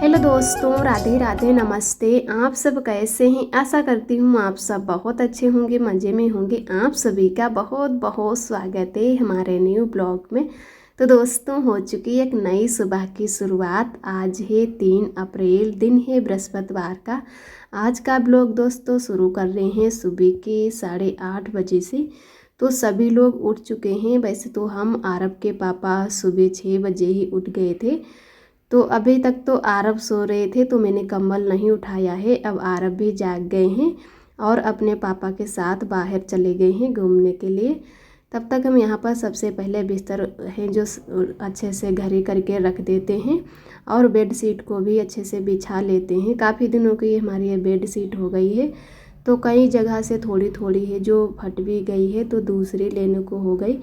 Hello दोस्तों, राधे राधे, नमस्ते। आप सब कैसे हैं? आशा करती हूँ आप सब बहुत अच्छे होंगे, मज़े में होंगे। आप सभी का बहुत बहुत स्वागत है हमारे न्यू ब्लॉग में। तो दोस्तों, हो चुकी एक नई सुबह की शुरुआत। आज है 3 अप्रैल, दिन है बृहस्पतिवार का। आज का ब्लॉग दोस्तों शुरू कर रहे हैं सुबह के 8:30 बजे से। तो सभी लोग उठ चुके हैं। वैसे तो हम आरब के पापा सुबह 6 बजे ही उठ गए थे। तो अभी तक तो आरब सो रहे थे, तो मैंने कंबल नहीं उठाया है। अब आरब भी जाग गए हैं और अपने पापा के साथ बाहर चले गए हैं घूमने के लिए। तब तक हम यहाँ पर सबसे पहले बिस्तर है जो अच्छे से घड़ी करके रख देते हैं और बेड शीट को भी अच्छे से बिछा लेते हैं। काफ़ी दिनों की हमारी ये बेड शीट हो गई है, तो कई जगह से थोड़ी थोड़ी है जो फट भी गई है, तो दूसरी लेने को हो गई।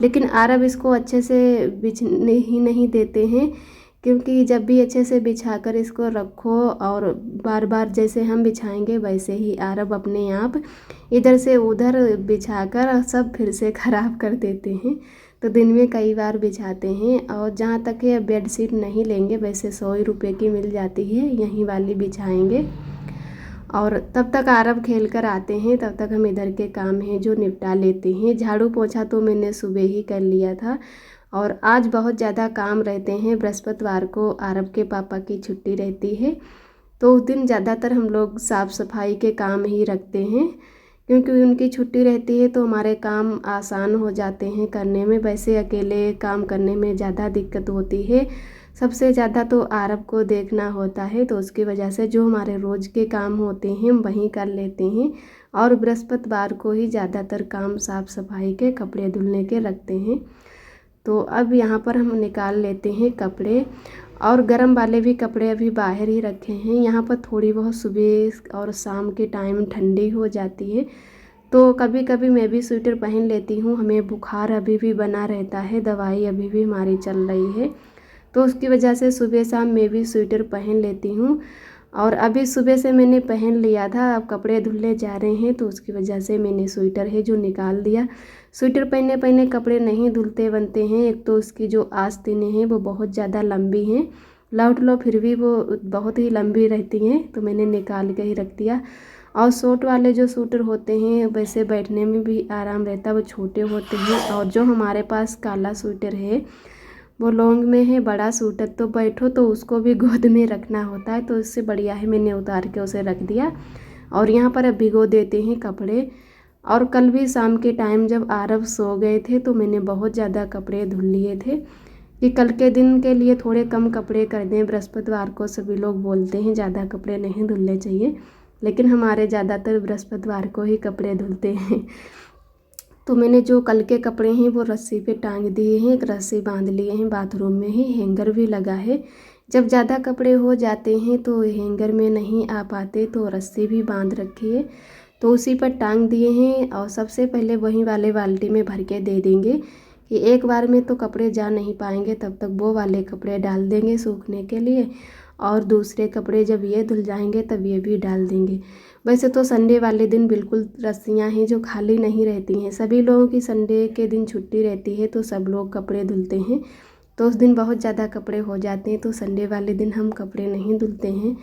लेकिन आरब इसको अच्छे से बिछने ही नहीं देते हैं, क्योंकि जब भी अच्छे से बिछाकर इसको रखो और बार बार जैसे हम बिछाएंगे वैसे ही आरब अपने आप इधर से उधर बिछाकर सब फिर से ख़राब कर देते हैं। तो दिन में कई बार बिछाते हैं। और जहाँ तक है बेड शीट नहीं लेंगे, वैसे 100 रुपये की मिल जाती है, यहीं वाली बिछाएंगे। और तब तक आरब खेल कर आते हैं, तब तक हम इधर के काम हैं जो निपटा लेते हैं। झाड़ू पोछा तो मैंने सुबह ही कर लिया था। और आज बहुत ज़्यादा काम रहते हैं। बृहस्पतिवार को आरब के पापा की छुट्टी रहती है, तो उस दिन ज़्यादातर हम लोग साफ़ सफाई के काम ही रखते हैं, क्योंकि उनकी छुट्टी रहती है तो हमारे काम आसान हो जाते हैं करने में। वैसे अकेले काम करने में ज़्यादा दिक्कत होती है। सबसे ज़्यादा तो आरब को देखना होता है, तो उसकी वजह से जो हमारे रोज़ के काम होते हैं हम वहीं कर लेते हैं। और बृहस्पतिवार को ही ज़्यादातर काम साफ़ सफाई के, कपड़े धुलने के रखते हैं। तो अब यहाँ पर हम निकाल लेते हैं कपड़े, और गर्म वाले भी कपड़े अभी बाहर ही रखे हैं। यहाँ पर थोड़ी बहुत सुबह और शाम के टाइम ठंडी हो जाती है, तो कभी कभी मैं भी स्वेटर पहन लेती हूँ। हमें बुखार अभी भी बना रहता है, दवाई अभी भी हमारी चल रही है, तो उसकी वजह से सुबह शाम मैं भी स्वेटर पहन लेती हूँ। और अभी सुबह से मैंने पहन लिया था, अब कपड़े धुलने जा रहे हैं, तो उसकी वजह से मैंने स्वेटर है जो निकाल दिया। स्वेटर पहने पहने कपड़े नहीं धुलते बनते हैं। एक तो उसकी जो आस्तीनें हैं वो बहुत ज़्यादा लंबी हैं, लौट लो फिर भी वो बहुत ही लंबी रहती हैं, तो मैंने निकाल के ही रख दिया। और शॉर्ट वाले जो स्वेटर होते हैं वैसे बैठने में भी आराम रहता है, वो छोटे होते हैं। और जो हमारे पास काला स्वेटर है वो लॉन्ग में है, बड़ा स्वेटर, तो बैठो तो उसको भी गोद में रखना होता है, तो इससे बढ़िया है मैंने उतार के उसे रख दिया। और यहाँ पर अब भिगो देते हैं कपड़े। और कल भी शाम के टाइम जब आरब सो गए थे तो मैंने बहुत ज़्यादा कपड़े धुल लिए थे, कि कल के दिन के लिए थोड़े कम कपड़े कर दें। बृहस्पतिवार को सभी लोग बोलते हैं ज़्यादा कपड़े नहीं धुलने चाहिए, लेकिन हमारे ज़्यादातर बृहस्पतिवार को ही कपड़े धुलते हैं। तो मैंने जो कल के कपड़े हैं वो रस्सी पे टांग दिए हैं, एक रस्सी बांध लिए हैं। बाथरूम में ही हैंगर भी लगा है। जब ज़्यादा कपड़े हो जाते हैं तो हैंगर में नहीं आ पाते, तो रस्सी भी बांध रखी है, तो उसी पर टांग दिए हैं। और सबसे पहले वही वाले बाल्टी में भर के दे देंगे, कि एक बार में तो कपड़े जा नहीं पाएंगे, तब तक वो वाले कपड़े डाल देंगे सूखने के लिए, और दूसरे कपड़े जब ये धुल जाएंगे तब ये भी डाल देंगे। वैसे तो संडे वाले दिन बिल्कुल रस्सियाँ हैं जो खाली नहीं रहती हैं। सभी लोगों की संडे के दिन छुट्टी रहती है, तो सब लोग कपड़े धुलते हैं, तो उस दिन बहुत ज़्यादा कपड़े हो जाते हैं। तो संडे वाले दिन हम कपड़े नहीं धुलते हैं,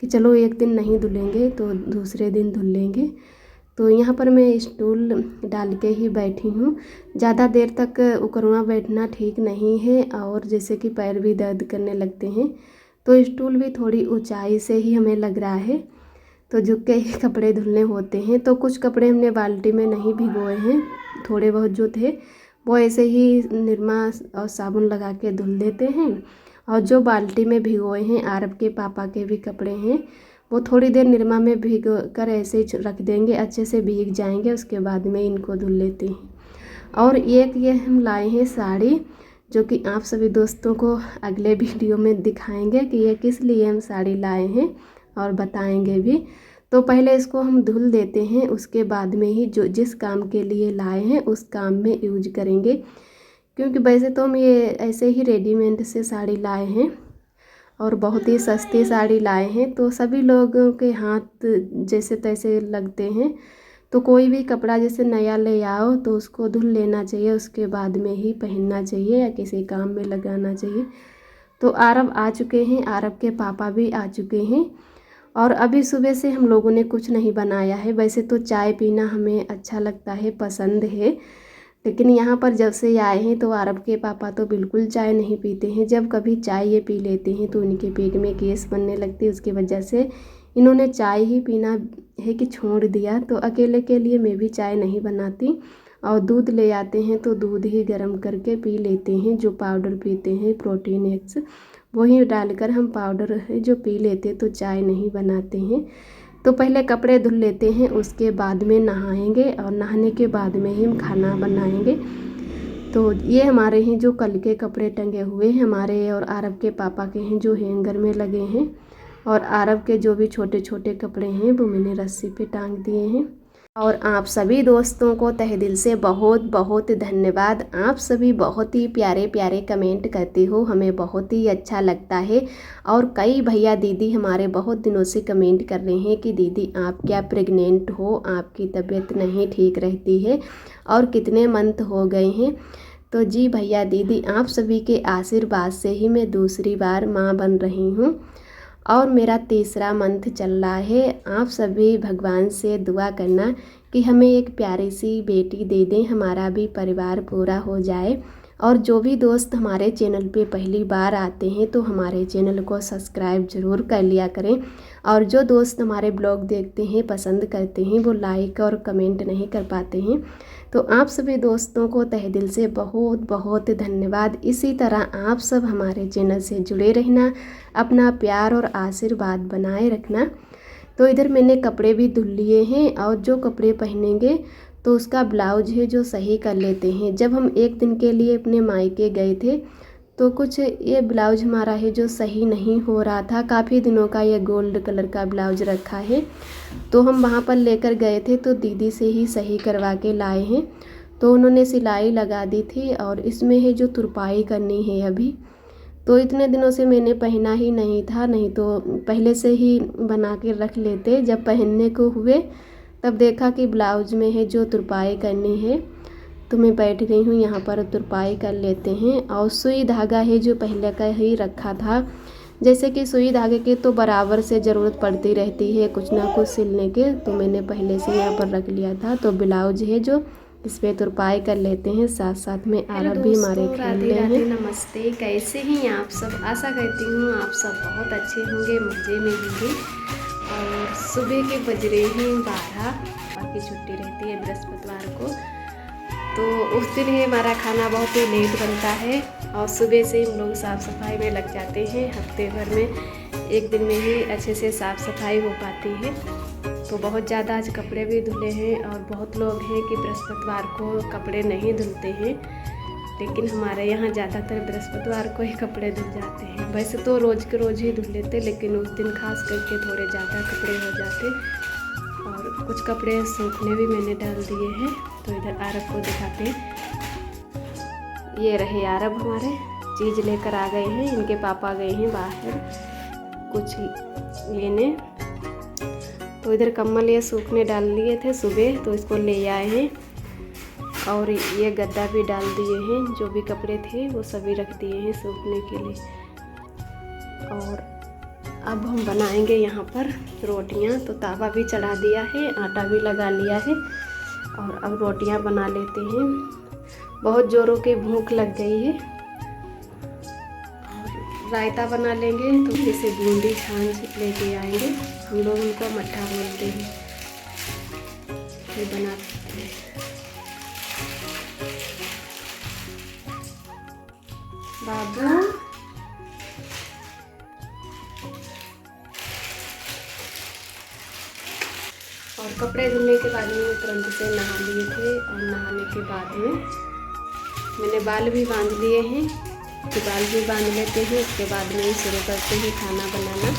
कि चलो एक दिन नहीं धुलेंगे तो दूसरे दिन धुल लेंगे। तो यहाँ पर मैं स्टूल डाल के ही बैठी हूँ। ज़्यादा देर तक उकरवा बैठना ठीक नहीं है, और जैसे कि पैर भी दर्द करने लगते हैं, तो स्टूल भी थोड़ी ऊंचाई से ही हमें लग रहा है, तो झुक के ही कपड़े धुलने होते हैं। तो कुछ कपड़े हमने बाल्टी में नहीं भिगोए हैं, थोड़े बहुत जो थे वो ऐसे ही निरमा और साबुन लगा के धुल देते हैं। और जो बाल्टी में भिगोए हैं आरब के पापा के भी कपड़े हैं, वो थोड़ी देर निरमा में भिगो कर ऐसे ही रख देंगे, अच्छे से भीग जाएंगे, उसके बाद में इनको धुल लेते हैं। और एक ये हम लाए हैं साड़ी, जो कि आप सभी दोस्तों को अगले वीडियो में दिखाएंगे कि ये किस लिए हम साड़ी लाए हैं, और बताएंगे भी। तो पहले इसको हम धुल देते हैं, उसके बाद में ही जो जिस काम के लिए लाए हैं उस काम में यूज करेंगे। क्योंकि वैसे तो हम ये ऐसे ही रेडीमेड से साड़ी लाए हैं, और बहुत ही सस्ती साड़ी लाए हैं, तो सभी लोगों के हाथ जैसे तैसे लगते हैं। तो कोई भी कपड़ा जैसे नया ले आओ तो उसको धुल लेना चाहिए, उसके बाद में ही पहनना चाहिए या किसी काम में लगाना चाहिए। तो आरब आ चुके हैं, आरब के पापा भी आ चुके हैं। और अभी सुबह से हम लोगों ने कुछ नहीं बनाया है। वैसे तो चाय पीना हमें अच्छा लगता है, पसंद है, लेकिन यहाँ पर जब से आए हैं तो आरब के पापा तो बिल्कुल चाय नहीं पीते हैं। जब कभी चाय ये पी लेते हैं तो उनके पेट में गैस बनने लगती है। उसकी वजह से इन्होंने चाय ही पीना है कि छोड़ दिया। तो अकेले के लिए मैं भी चाय नहीं बनाती, और दूध ले आते हैं तो दूध ही गर्म करके पी लेते हैं। जो पाउडर पीते हैं प्रोटीन एक्स, वही डालकर हम पाउडर है जो पी लेते, तो चाय नहीं बनाते हैं। तो पहले कपड़े धुल लेते हैं, उसके बाद में नहाएंगे, और नहाने के बाद में ही हम खाना बनाएंगे। तो ये हमारे हैं जो कल के कपड़े टंगे हुए हैं, हमारे और आरब के पापा के हैं जो हैंगर में लगे हैं। और आरब के जो भी छोटे छोटे कपड़े हैं वो मैंने रस्सी पे टांग दिए हैं। और आप सभी दोस्तों को तहे दिल से बहुत बहुत धन्यवाद। आप सभी बहुत ही प्यारे प्यारे कमेंट करते हो, हमें बहुत ही अच्छा लगता है। और कई भैया दीदी हमारे बहुत दिनों से कमेंट कर रहे हैं कि दीदी आप क्या प्रेग्नेंट हो, आपकी तबीयत नहीं ठीक रहती है, और कितने मंथ हो गए हैं। तो जी भैया दीदी, आप सभी के आशीर्वाद से ही मैं दूसरी बार माँ बन रही हूँ, और मेरा तीसरा मंथ चल रहा है। आप सभी भगवान से दुआ करना कि हमें एक प्यारी सी बेटी दे दें, हमारा भी परिवार पूरा हो जाए। और जो भी दोस्त हमारे चैनल पे पहली बार आते हैं तो हमारे चैनल को सब्सक्राइब ज़रूर कर लिया करें। और जो दोस्त हमारे ब्लॉग देखते हैं, पसंद करते हैं, वो लाइक और कमेंट नहीं कर पाते हैं। तो आप सभी दोस्तों को तहे दिल से बहुत बहुत धन्यवाद। इसी तरह आप सब हमारे चैनल से जुड़े रहना, अपना प्यार और आशीर्वाद बनाए रखना। तो इधर मैंने कपड़े भी धुल लिए हैं, और जो कपड़े पहनेंगे तो उसका ब्लाउज है जो सही कर लेते हैं। जब हम एक दिन के लिए अपने मायके गए थे तो कुछ ये ब्लाउज हमारा है जो सही नहीं हो रहा था। काफ़ी दिनों का ये गोल्ड कलर का ब्लाउज रखा है, तो हम वहाँ पर लेकर गए थे तो दीदी से ही सही करवा के लाए हैं। तो उन्होंने सिलाई लगा दी थी, और इसमें है जो तुरपाई करनी है अभी। तो इतने दिनों से मैंने पहना ही नहीं था, नहीं तो पहले से ही बना के रख लेते। जब पहनने को हुए तब देखा कि ब्लाउज में है जो तुरपाई करनी है, तो मैं बैठ गई हूँ यहाँ पर, तुरपाई कर लेते हैं। और सुई धागा है जो पहले का ही रखा था, जैसे कि सुई धागे के तो बराबर से ज़रूरत पड़ती रहती है कुछ ना कुछ सिलने के, तो मैंने पहले से यहाँ पर रख लिया था। तो ब्लाउज है जो इस पर तुरपाई कर लेते हैं, साथ साथ में आरब भी हमारे खेल रहे हैं। नमस्ते, कैसे हैं आप सब? आशा करती हूँ आप सब बहुत अच्छे होंगे, मज़े में होंगे। और सुबह के बज रहे हैं 12, बाकी छुट्टी रहती है बृहस्पतिवार को। तो उस दिन ही हमारा खाना बहुत ही लेट बनता है, और सुबह से हम लोग साफ़ सफाई में लग जाते हैं। हफ्ते भर में एक दिन में ही अच्छे से साफ़ सफाई हो पाती है। तो बहुत ज़्यादा आज कपड़े भी धुले हैं, और बहुत लोग हैं कि बृहस्पतिवार को कपड़े नहीं धुलते हैं, लेकिन हमारे यहाँ ज़्यादातर बृहस्पतिवार को ही कपड़े धुल जाते हैं। वैसे तो रोज़ के रोज़ ही धुल लेते, लेकिन उस दिन खास करके थोड़े ज़्यादा कपड़े हो जाते। और कुछ कपड़े सूखने भी मैंने डाल दिए हैं। तो इधर आरब को दिखाते हैं, ये रहे आरब हमारे, चीज़ लेकर आ गए हैं। इनके पापा गए हैं बाहर कुछ लेने। तो इधर कम्बल ये सूखने डाल लिए थे सुबह, तो इसको ले आए हैं। और ये गद्दा भी डाल दिए हैं, जो भी कपड़े थे वो सभी रख दिए हैं सूखने के लिए। और अब हम बनाएंगे यहाँ पर रोटियाँ। तो तावा भी चढ़ा दिया है, आटा भी लगा लिया है, और अब रोटियाँ बना लेते हैं। बहुत ज़ोरों की भूख लग गई है। और रायता बना लेंगे, तो इसे बूंदी छान लेके आएंगे। हम लोग उनको मट्ठा बोलते हैं। फिर बनाते हैं बाबू। और कपड़े धुलने के बाद में तुरंत से नहा लिए थे, और नहाने के बाद में मैंने बाल भी बांध लिए हैं। तो बाल भी बांध लेते हैं, उसके बाद में ही शुरू करते हैं खाना बनाना।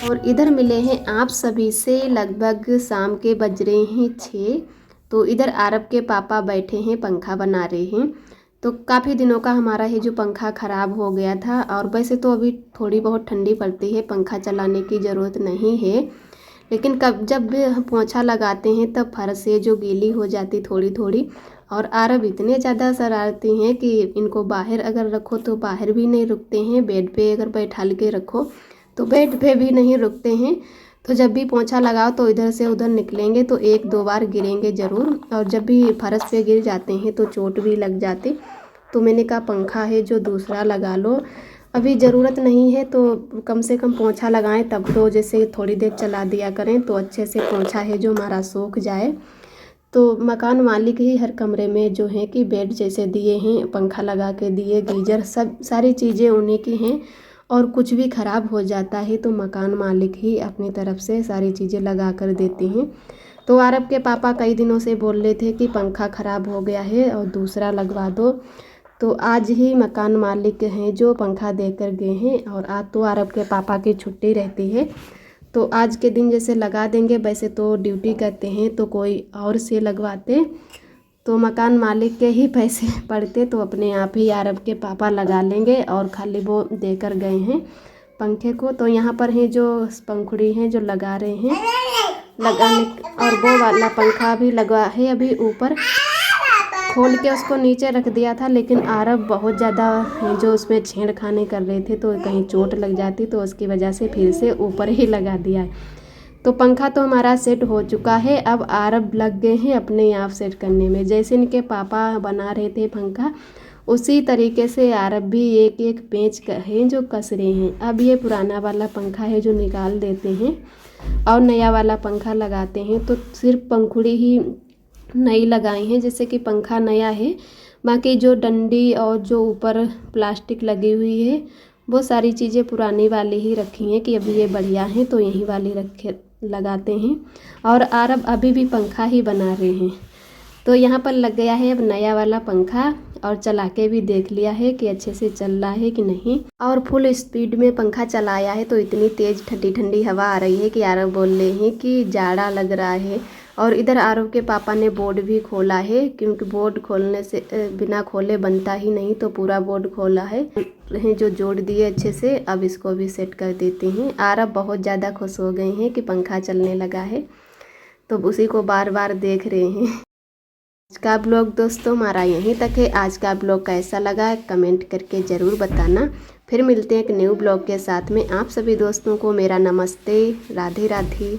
और इधर मिले हैं आप सभी से लगभग शाम के बज रहे हैं 6। तो इधर आरब के पापा बैठे हैं, पंखा बना रहे हैं। तो काफ़ी दिनों का हमारा है जो पंखा ख़राब हो गया था, और वैसे तो अभी थोड़ी बहुत ठंडी पड़ती है, पंखा चलाने की ज़रूरत नहीं है, लेकिन जब भी पोंछा लगाते हैं तब फर्श से जो गीली हो जाती थोड़ी थोड़ी, और आरब इतने ज़्यादा शरारती हैं कि इनको बाहर अगर रखो तो बाहर भी नहीं रुकते हैं, बेड पे अगर बैठाल के रखो तो बेड पे भी नहीं रुकते हैं। तो जब भी पोंछा लगाओ तो इधर से उधर निकलेंगे तो 1-2 बार गिरेंगे ज़रूर, और जब भी फर्श पे गिर जाते हैं तो चोट भी लग जाती। तो मैंने कहा पंखा है जो दूसरा लगा लो, अभी ज़रूरत नहीं है तो कम से कम पोंछा लगाएं तब तो, जैसे थोड़ी देर चला दिया करें तो अच्छे से पोंछा है जो हमारा सूख जाए। तो मकान मालिक ही हर कमरे में जो है कि बेड जैसे दिए हैं, पंखा लगा के दिए, गीजर, सब सारी चीज़ें उन्हीं की हैं। और कुछ भी ख़राब हो जाता है तो मकान मालिक ही अपनी तरफ से सारी चीज़ें लगा कर देते हैं। तो आरब के पापा कई दिनों से बोल रहे थे कि पंखा ख़राब हो गया है और दूसरा लगवा दो। तो आज ही मकान मालिक हैं जो पंखा देकर गए हैं, और आज तो आरब के पापा की छुट्टी रहती है तो आज के दिन जैसे लगा देंगे। वैसे तो ड्यूटी करते हैं तो कोई और से लगवाते, तो मकान मालिक के ही पैसे पड़ते तो अपने आप ही आरब के पापा लगा लेंगे। और खाली वो देकर गए हैं पंखे को। तो यहाँ पर हैं जो पंखुड़ी हैं जो लगा रहे हैं लगाने, और वो वाला पंखा भी लगा है, अभी ऊपर खोल के उसको नीचे रख दिया था, लेकिन आरब बहुत ज़्यादा जो उसमें छेड़खानी कर रहे थे तो कहीं चोट लग जाती, तो उसकी वजह से फिर से ऊपर ही लगा दिया है। तो पंखा तो हमारा सेट हो चुका है, अब आरब लग गए हैं अपने आप सेट करने में। जैसे इनके पापा बना रहे थे पंखा, उसी तरीके से आरब भी एक एक पेंच है जो कस रहे हैं। अब ये पुराना वाला पंखा है जो निकाल देते हैं और नया वाला पंखा लगाते हैं। तो सिर्फ पंखुड़ी ही नई लगाई हैं, जैसे कि पंखा नया है, बाकी जो डंडी और जो ऊपर प्लास्टिक लगी हुई है वो सारी चीज़ें पुरानी वाली ही रखी हैं कि अभी ये बढ़िया हैं तो यही वाली रखे लगाते हैं। और आरब अभी भी पंखा ही बना रहे हैं। तो यहाँ पर लग गया है अब नया वाला पंखा, और चला के भी देख लिया है कि अच्छे से चल रहा है कि नहीं। और फुल स्पीड में पंखा चलाया है तो इतनी तेज़ ठंडी ठंडी हवा आ रही है कि आरब बोल रहे हैं कि जाड़ा लग रहा है। और इधर आरव के पापा ने बोर्ड भी खोला है, क्योंकि बोर्ड खोलने से बिना खोले बनता ही नहीं, तो पूरा बोर्ड खोला है जो जोड़ दिए अच्छे से। अब इसको भी सेट कर देते हैं। आरव बहुत ज़्यादा खुश हो गए हैं कि पंखा चलने लगा है, तो उसी को बार बार देख रहे हैं। आज का ब्लॉग दोस्तों हमारा यहीं तक है। आज का ब्लॉग कैसा लगा कमेंट करके ज़रूर बताना। फिर मिलते हैं एक न्यू ब्लॉग के साथ में। आप सभी दोस्तों को मेरा नमस्ते, राधे राधे।